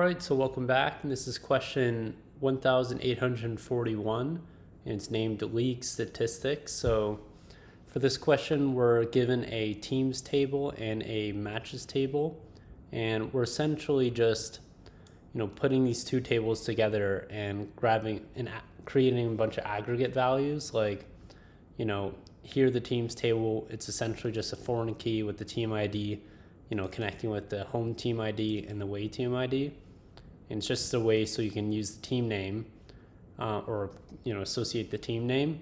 Alright, so welcome back. And this is question 1841, and it's named League Statistics. So for this question, we're given a teams table and a matches table, and we're essentially just putting these two tables together and grabbing and creating a bunch of aggregate values. Like, here the teams table, it's essentially just a foreign key with the team ID, connecting with the home team ID and the away team ID. And it's just a way so you can use the team name or associate the team name.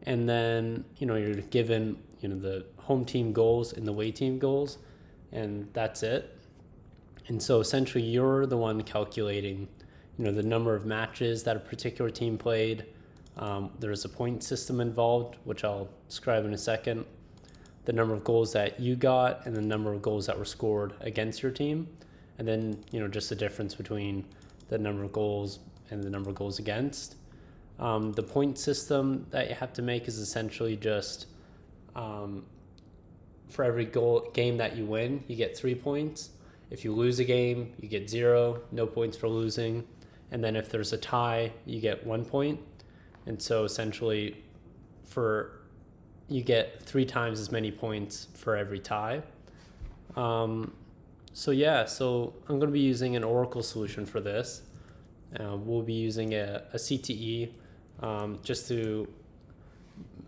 And then, you're given, the home team goals and the away team goals, and that's it. And so essentially you're the one calculating, the number of matches that a particular team played. There's a point system involved, which I'll describe in a second. The number of goals that you got and the number of goals that were scored against your team. And then, just the difference between the number of goals and the number of goals against. The point system that you have to make is essentially just for every game that you win, you get 3 points. If you lose a game, you get 0, no points for losing. And then if there's a tie, you get 1 point. And so essentially you get 3 times as many points for every tie. So I'm going to be using an Oracle solution for this. We'll be using a CTE just to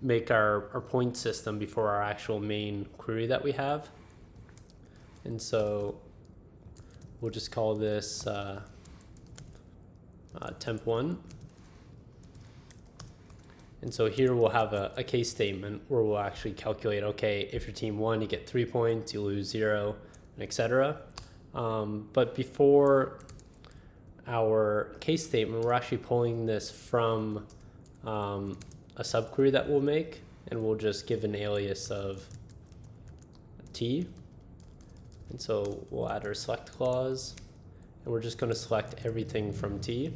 make our point system before our actual main query that we have. And so we'll just call this temp1. And so here we'll have a case statement where we'll actually calculate, okay, if your team won, you get 3 points, you lose 0, etc. But before our case statement, we're actually pulling this from a subquery that we'll make, and we'll just give an alias of t. And so we'll add our select clause, and we're just going to select everything from t.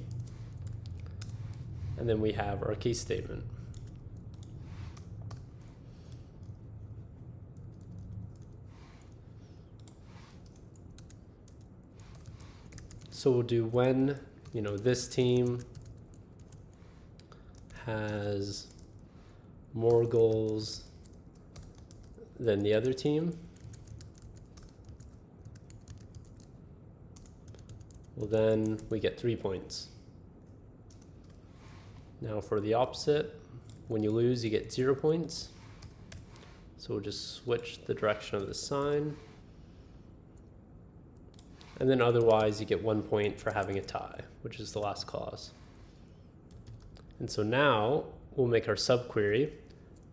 And then we have our case statement. So we'll do when, this team has more goals than the other team. Well, then we get 3 points. Now for the opposite, when you lose, you get 0 points. So we'll just switch the direction of the sign. And then otherwise, you get 1 point for having a tie, which is the last clause. And so now we'll make our subquery.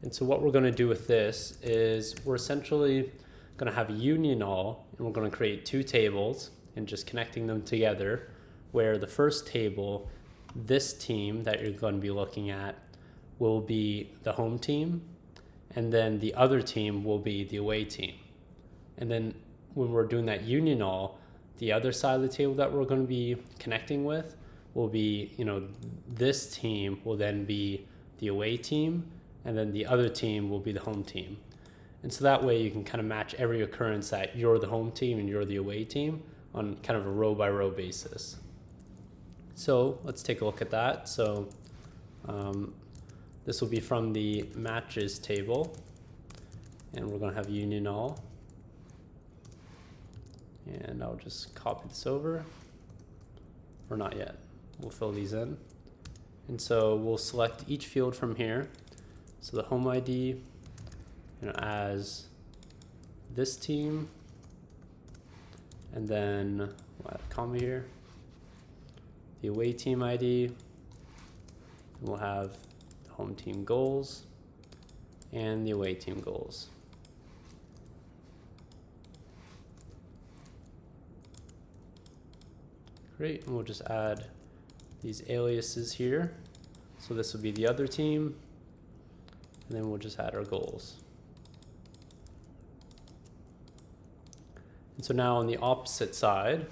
And so what we're going to do with this is we're essentially going to have a union all, and we're going to create 2 tables and just connecting them together, where the first table, this team that you're going to be looking at, will be the home team, and then the other team will be the away team. And then when we're doing that union all, the other side of the table that we're going to be connecting with will be, this team will then be the away team, and then the other team will be the home team. And so that way you can kind of match every occurrence that you're the home team and you're the away team on kind of a row by row basis. So let's take a look at that. So this will be from the matches table, and we're going to have union all. And I'll just copy this over, or not yet. We'll fill these in. And so we'll select each field from here. So the home ID, as this team, and then we'll add a comma here. The away team ID, and we'll have the home team goals and the away team goals. Great, and we'll just add these aliases here. So this will be the other team, and then we'll just add our goals. And so now on the opposite side,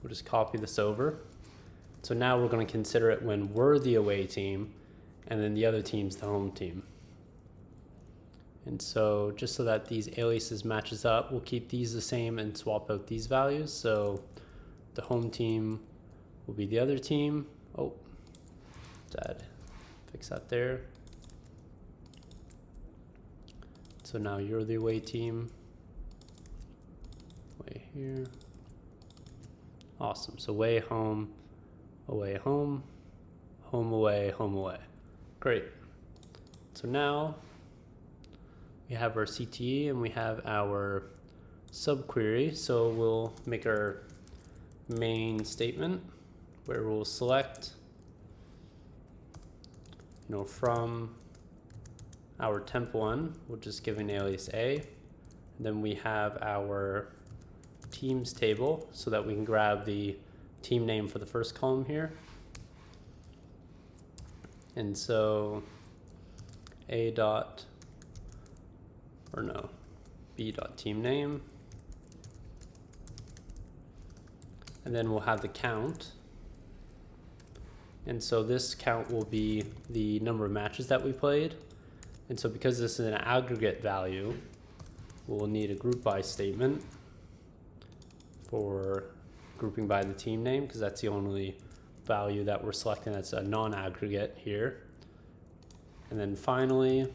we'll just copy this over. So now we're going to consider it when we're the away team, and then the other team's the home team. And so just so that these aliases matches up, we'll keep these the same and swap out these values. So the home team will be the other team. Oh, dad, fix that there. So now you're the away team. Away here. Awesome. So away, home, away, home, home, away, home, away. Great. So now we have our CTE and we have our subquery. So we'll make our main statement where we'll select, from our temp1, we'll just give an alias A. And then we have our teams table so that we can grab the team name for the first column here. And so B dot team name. And then we'll have the count. And so this count will be the number of matches that we played. And so because this is an aggregate value, we'll need a group by statement for grouping by the team name, because that's the only value that we're selecting that's a non-aggregate here. And then finally,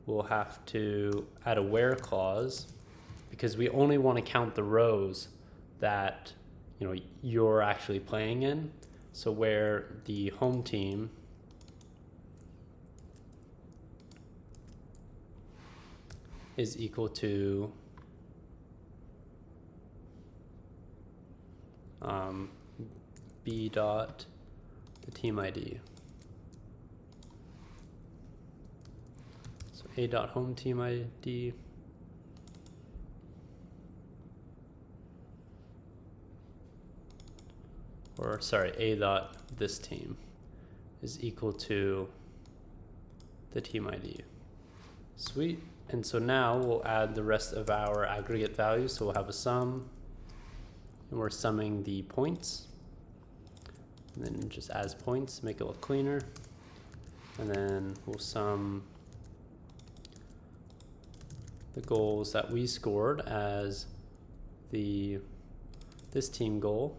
we'll have to add a where clause, because we only want to count the rows that you're actually playing in. So where the home team is equal to B dot the team ID. So A dot home team ID A dot this team is equal to the team ID. Sweet. And so now we'll add the rest of our aggregate values. So we'll have a sum, and we're summing the points. And then just as points, make it look cleaner. And then we'll sum the goals that we scored as this team goal.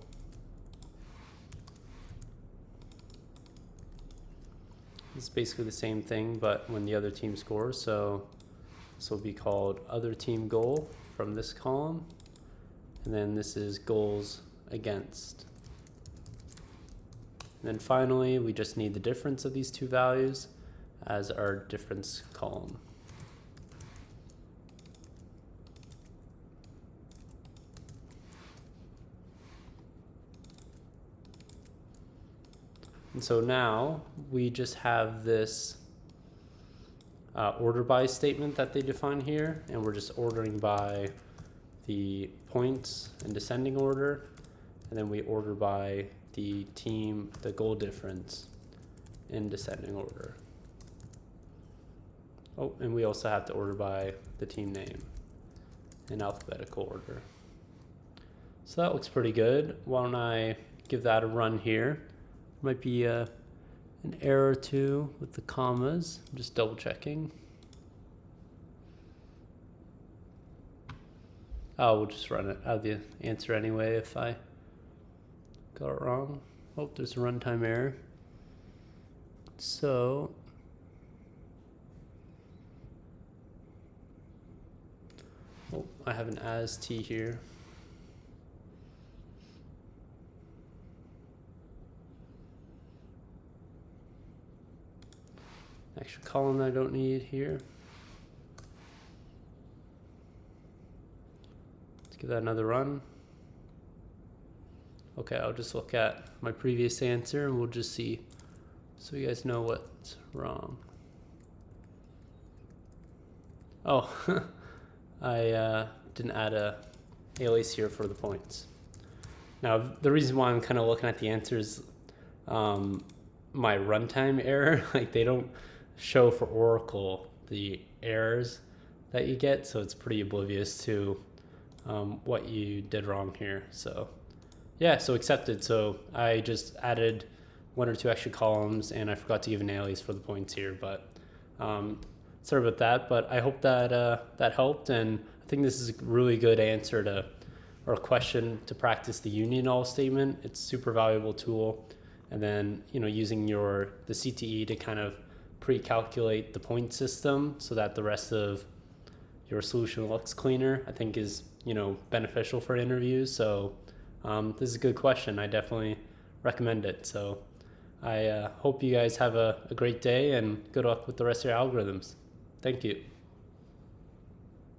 It's basically the same thing, but when the other team scores. So this will be called other team goal from this column. And then this is goals against. And then finally, we just need the difference of these two values as our difference column. And so now we just have this order by statement that they define here, and we're just ordering by the points in descending order, and then we order by the goal difference in descending order. Oh, and we also have to order by the team name in alphabetical order. So that looks pretty good. Why don't I give that a run here? Might be an error or two with the commas. I'm just double checking. Oh, we'll just run it out of the answer anyway if I got it wrong. Oh, there's a runtime error. So I have an as t here. Extra column that I don't need here. Let's give that another run. Okay, I'll just look at my previous answer and we'll just see so you guys know what's wrong. Oh, I didn't add a alias here for the points. Now, the reason why I'm kind of looking at the answers, my runtime error, like they don't show for Oracle the errors that you get, so it's pretty oblivious to what you did wrong here. So yeah, so accepted. So I just added one or two extra columns and I forgot to give an alias for the points here, but sorry about that. But I hope that that helped, and I think this is a really good answer to or a question to practice the union all statement, it's a super valuable tool. And then, using the CTE to kind of pre-calculate the point system so that the rest of your solution looks cleaner, I think is, beneficial for interviews. So this is a good question. I definitely recommend it. So I hope you guys have a great day and good luck with the rest of your algorithms. Thank you.